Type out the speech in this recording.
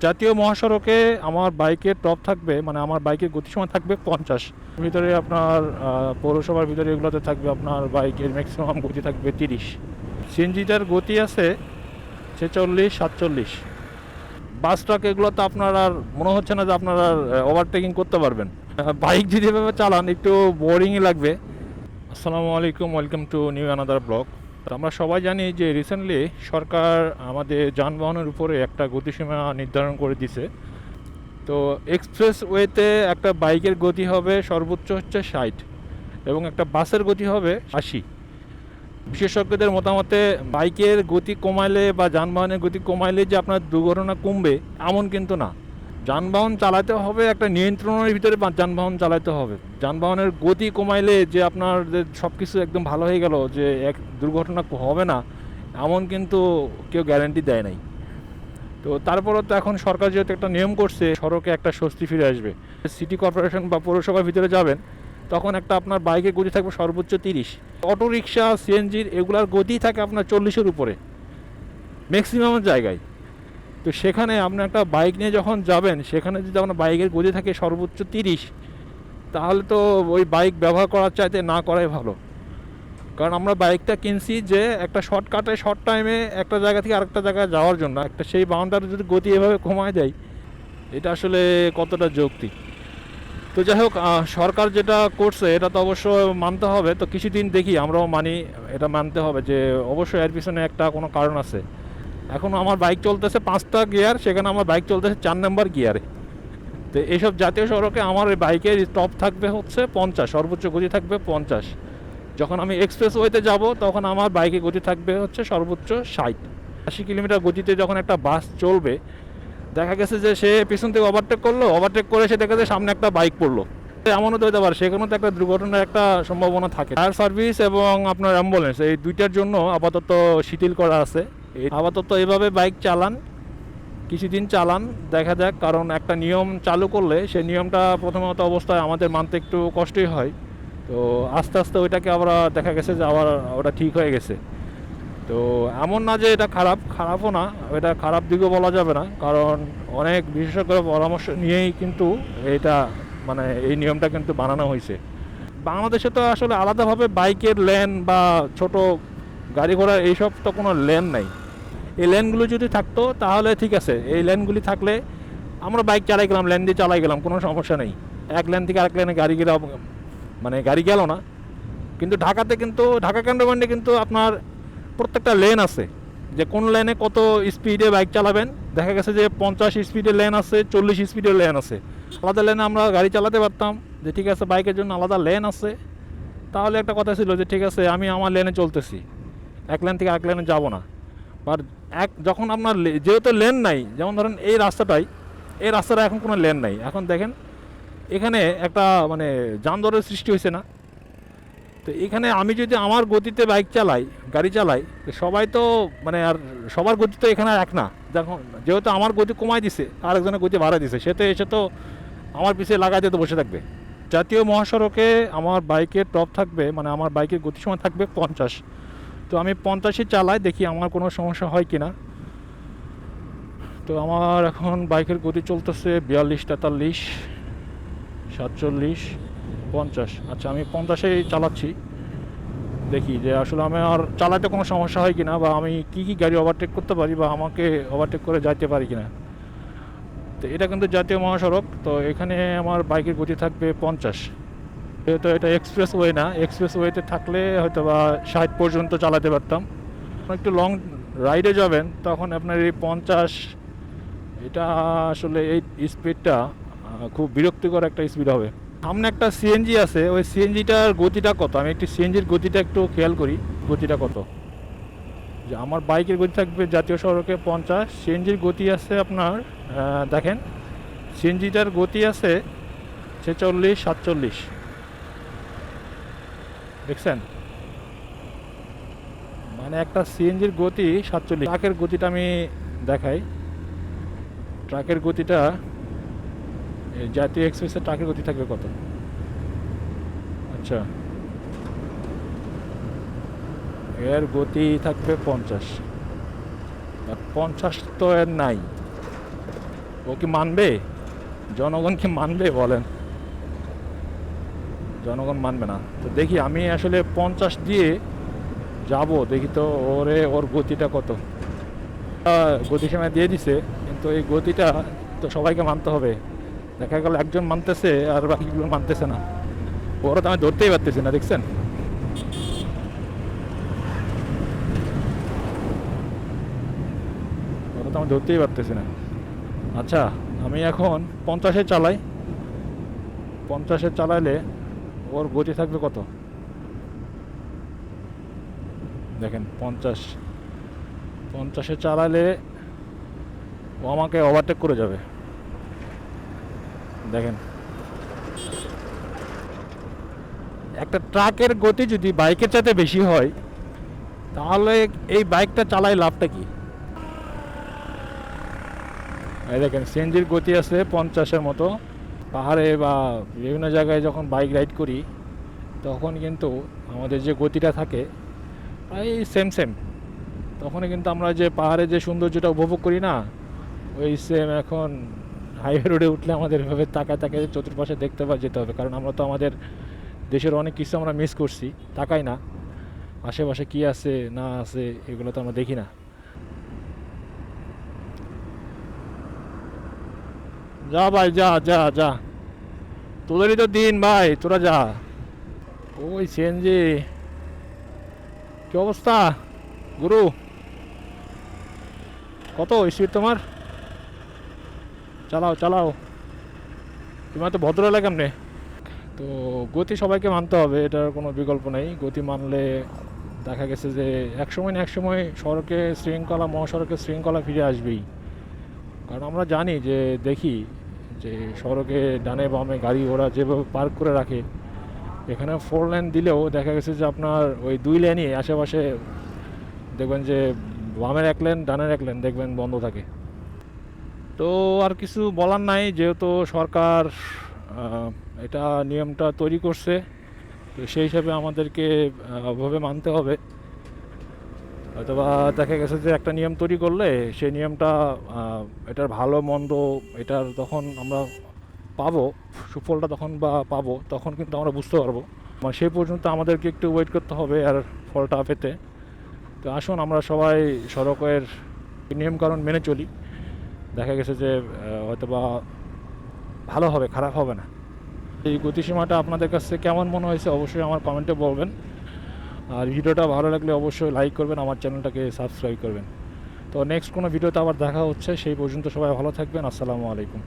জাতীয় মহাসড়কে আমার বাইকের টপ থাকবে, মানে আমার বাইকের গতিসীমা থাকবে 50। ভিতরে আপনার পৌরসভার ভিতরে এগুলোতে থাকবে আপনার বাইকের ম্যাক্সিমাম গতি থাকবে 30। সিএনজিটার গতি আছে 46-47। বাস ট্রাক এগুলো তো আপনার আর মনে হচ্ছে না যে আপনার আর ওভারটেকিং করতে পারবেন। বাইক যদি এভাবে চালান একটু বোরিংই লাগবে। আসসালামু আলাইকুম, welcome to new another blog. আমরা সবাই জানি যে রিসেন্টলি সরকার আমাদের যানবাহনের উপরে একটা গতিসীমা নির্ধারণ করে দিছে। তো এক্সপ্রেস ওয়েতে একটা বাইকের গতি হবে সর্বোচ্চ হচ্ছে 60 এবং একটা বাসের গতি হবে 80। বিশেষজ্ঞদের মতামতে বাইকের গতি কমাইলে বা যানবাহনের গতি কমাইলে যে আপনার দুর্ঘটনা কমবে এমন কিন্তু না। যানবাহন চালাতে হবে একটা নিয়ন্ত্রণের ভিতরে, যানবাহন চালাতে হবে। যানবাহনের গতি কমাইলে যে আপনার যে সব কিছু একদম ভালো হয়ে গেল, যে এক দুর্ঘটনা হবে না, এমন কিন্তু কেউ গ্যারান্টি দেয় নাই। তো তারপরও তো এখন সরকার যেহেতু একটা নিয়ম করছে, সড়কে একটা স্বস্তি ফিরে আসবে। সিটি কর্পোরেশন বা পৌরসভার ভিতরে যাবেন, তখন একটা আপনার বাইকের গতি থাকবে সর্বোচ্চ 30। অটো রিক্সা, সিএনজির এগুলার গতি থাকে আপনার 40-এর উপরে ম্যাক্সিমাম জায়গায়। তো সেখানে আপনি একটা বাইক নিয়ে যখন যাবেন, সেখানে যদি আপনার বাইকের গতি থাকে সর্বোচ্চ 30, তাহলে তো ওই বাইক ব্যবহার করার চাইতে না করাই ভালো। কারণ আমরা বাইকটা কিনছি যে একটা শর্টকাটে শর্ট টাইমে একটা জায়গা থেকে আরেকটা জায়গায় যাওয়ার জন্য, একটা সেই বাউন্ডারি যদি গতি এভাবে কমায় দেয়, এটা আসলে কতটা যৌক্তিক। তো যাই হোক, সরকার যেটা করছে এটা তো অবশ্য মানতে হবে। তো কিছুদিন দেখি, আমরাও মানি, এটা মানতে হবে যে অবশ্যই এর পিছনে একটা কোনো কারণ আছে। এখন আমার বাইক চলতেছে 5টা গিয়ার, সেখানে আমার বাইক চলতেছে 4 নাম্বার গিয়ারে। তো এইসব জাতীয় সড়কে আমার এই বাইকের টপ থাকবে হচ্ছে 50, সর্বোচ্চ গতি থাকবে 50। যখন আমি এক্সপ্রেস ওয়েতে যাব, তখন আমার বাইকের গতি থাকবে হচ্ছে সর্বোচ্চ 60-80 কিলোমিটার গতিতে। যখন একটা বাস চলবে, দেখা গেছে যে সে পিছন থেকে ওভারটেক করলো, ওভারটেক করে সে দেখা যায় সামনে একটা বাইক পড়লো, এমনও তো হতে পারে সেখানেও তো একটা দুর্ঘটনার একটা সম্ভাবনা থাকে। ফায়ার সার্ভিস এবং আপনার অ্যাম্বুলেন্স, এই দুইটার জন্য আপাতত শিথিল করা আছে। আপাতত এভাবে বাইক চালান, কিছুদিন চালান, দেখা যাক। কারণ একটা নিয়ম চালু করলে সেই নিয়মটা প্রথমত অবস্থায় আমাদের মানতে একটু কষ্টই হয়। তো আস্তে আস্তে ওইটাকে আমরা দেখা গেছে যে আবার ওটা ঠিক হয়ে গেছে। তো এমন না যে এটা খারাপও না, এটা খারাপ দিকেও বলা যাবে না। কারণ অনেক বিশেষজ্ঞের পরামর্শ নিয়েই কিন্তু এটা, মানে এই নিয়মটা কিন্তু বানানো হয়েছে। বাংলাদেশে তো আসলে আলাদাভাবে বাইকের লেন বা ছোট গাড়ি ঘোড়ার এইসব তো কোনো লেন নাই। এই লেনগুলো যদি থাকতো তাহলে ঠিক আছে। এই লেনগুলি থাকলে আমরা বাইক চালাই গেলাম, লেন দিয়ে চালাই গেলাম, কোনো সমস্যা নেই। এক লেন থেকে আরেক লেনে গাড়ি গেলাম, মানে গাড়ি গেল না। কিন্তু ঢাকাতে কিন্তু, ঢাকা ক্যান্টনমেন্টে কিন্তু আপনার প্রত্যেকটা লেন আছে, যে কোন লেনে কত স্পিডে বাইক চালাবেন। দেখা গেছে যে 50 স্পিডের লেন আছে, 40 স্পিডের লেন আছে। আলাদা লেনে আমরা গাড়ি চালাতে পারতাম, যে ঠিক আছে বাইকের জন্য আলাদা লেন আছে। তাহলে একটা কথা ছিল যে ঠিক আছে আমি আমার লেনে চলতেছি, এক লেন থেকে আরেক লেনে যাব না। আর যখন আপনার যেহেতু লেন নাই, যেমন ধরেন এই রাস্তাটাই, এই রাস্তাটা এখন কোনো লেন নাই। এখন দেখেন এখানে একটা মানে যানজটের সৃষ্টি হয়েছে না? তো এখানে আমি যদি আমার গতিতে বাইক চালাই, গাড়ি চালাই, সবাই তো মানে আর সবার গতি তো এখানে এক না। যখন যেহেতু আমার গতি কমাই দিছে, আরেকজনের গতি বাড়াই দিছে, সে তো এসে তো আমার পিছিয়ে লাগাইতে তো বসে থাকবে। জাতীয় মহাসড়কে আমার বাইকের টপ থাকবে, মানে আমার বাইকের গতিসীমা থাকবে 50। তো আমি 50ই চালাই, দেখি আমার কোনো সমস্যা হয় কি না। তো আমার এখন বাইকের গতি চলতেছে 42, 43, 47, 50। আচ্ছা, আমি 50-এই চালাচ্ছি, দেখি যে আসলে আমি আর চালাতে কোনো সমস্যা হয় কিনা, বা আমি কি কি গাড়ি ওভারটেক করতে পারি, বা আমাকে ওভারটেক করে যাইতে পারি কিনা। তো এটা কিন্তু জাতীয় মহাসড়ক, তো এখানে আমার বাইকের গতি থাকবে 50। যেহেতু এটা এক্সপ্রেস ওয়ে না, এক্সপ্রেস ওয়েতে থাকলে হয়তো বা 60 পর্যন্ত চালাতে পারতাম। একটু লং রাইডে যাবেন, তখন আপনার এই 50, এটা আসলে এই স্পিডটা খুব বিরক্তিকর একটা স্পিড হবে। সামনে একটা সিএনজি আছে, ওই সিএনজিটার গতিটা কত, আমি একটু সিএনজির গতিটা একটু খেয়াল করি, গতিটা কত। যে আমার বাইকের গতি থাকবে জাতীয় সড়কে 50, সিএনজির গতি আছে আপনার, দেখেন সিএনজিটার গতি আছে 46-47, দেখছেন? মানে একটা সিএনজির গতি 47। ট্রাকের গতিটা আমি দেখাই, ট্রাকের গতিটা, জাতীয় এক্সপ্রেসের ট্রাকের গতি থাকবে কত। আচ্ছা, এর গতি থাকবে 50, আর 50 তো এর নাই। ও কি মানবে? জনগণ কি মানবে বলেন? জনগণ মানবে না। তো দেখি আমি আসলে 50 দিয়ে যাব, দেখি তো ওর গতিটা কত। গতিসীমা দিয়ে দিছে, কিন্তু এই গতিটা তো সবাইকে মানতে হবে। দেখা গেল একজন মানতেছে আর বাকিগুলো মানতেছে না। ওরা তো আমি ধরতেই পারতেছি না, দেখছেন? ওরা তো আমি ধরতেই পারতেছি না। আচ্ছা, আমি এখন 50-এ চালাই। 50-এ চালাইলে ওর গতি থাকবে কত দেখেন। 50-এ চালালে ও আমাকে ওভারটেক করে যাবে। দেখেন, একটা ট্রাকের গতি যদি বাইকের চাইতে বেশি হয়, তাহলে এই বাইকটা চালাই লাভটা কি? এই দেখেন, সিএনজির গতি আছে 50-এর মতো। পাহাড়ে বা বিভিন্ন জায়গায় যখন বাইক রাইড করি, তখন কিন্তু আমাদের যে গতিটা থাকে প্রায় সেম সেম। তখনই কিন্তু আমরা যে পাহাড়ে যে সৌন্দর্যটা উপভোগ করি না, ওই সেম এখন হাইওয়ে রোডে উঠলে আমাদের এভাবে তাকায় তাকায় চতুর্পাশে দেখতে পাওয়া যেতে হবে। কারণ আমরা তো আমাদের দেশের অনেক কিছু আমরা মিস করছি, তাকাই না আশেপাশে কি আছে না আছে, এগুলো তো আমরা দেখি না। যা ভাই, যা যা যা, তোদেরই তো দিন ভাই, তোরা যা। ওই সিএনজি, কি অবস্থা গুরু? কত স্পিড তোমার? চালাও চালাও, তোমার তো ভদ্র লাগে কেমনে? তো গতি সবাইকে মানতে হবে, এটার কোনো বিকল্প নেই। গতি মানলে দেখা গেছে যে একসময় না একসময় সড়কে শৃঙ্খলা, মহাসড়কে শৃঙ্খলা ফিরে আসবেই। কারণ আমরা জানি যে, দেখি যে সড়কে ডানে বামে গাড়ি ঘোড়া যেভাবে পার্ক করে রাখে, এখানে 4 লেন দিলেও দেখা গেছে যে আপনার ওই 2 লেনই আশেপাশে দেখবেন যে বামের 1 লেন ডানের 1 লেন দেখবেন বন্ধ থাকে। তো আর কিছু বলার নাই, যেহেতু সরকার এটা নিয়মটা তৈরি করছে, তো সেই হিসাবে আমাদেরকে ওভাবে মানতে হবে। হয়তোবা দেখা গেছে যে একটা নিয়ম তৈরি করলে সেই নিয়মটা, এটার ভালো মন্দ, এটার তখন আমরা পাবো সুফলটা, তখন বা পাবো তখন কিন্তু আমরা বুঝতে পারবো। মানে সেই পর্যন্ত আমাদেরকে একটু ওয়েট করতে হবে আর ফলটা পেতে। তো আসুন আমরা সবাই সড়কের নিয়মকানুন মেনে চলি। দেখা গেছে যে হয়তোবা ভালো হবে, খারাপ হবে না। এই গতিসীমাটা আপনাদের কাছে কেমন মনে হয়েছে অবশ্যই আমার কমেন্টে বলবেন। আর ভিডিওটা ভালো লাগলে অবশ্যই লাইক করবেন, আমার চ্যানেলটাকে সাবস্ক্রাইব করবেন। তো নেক্সট কোনো ভিডিওতে আবার দেখা হচ্ছে, সেই পর্যন্ত সবাই ভালো থাকবেন। আসসালামু আলাইকুম।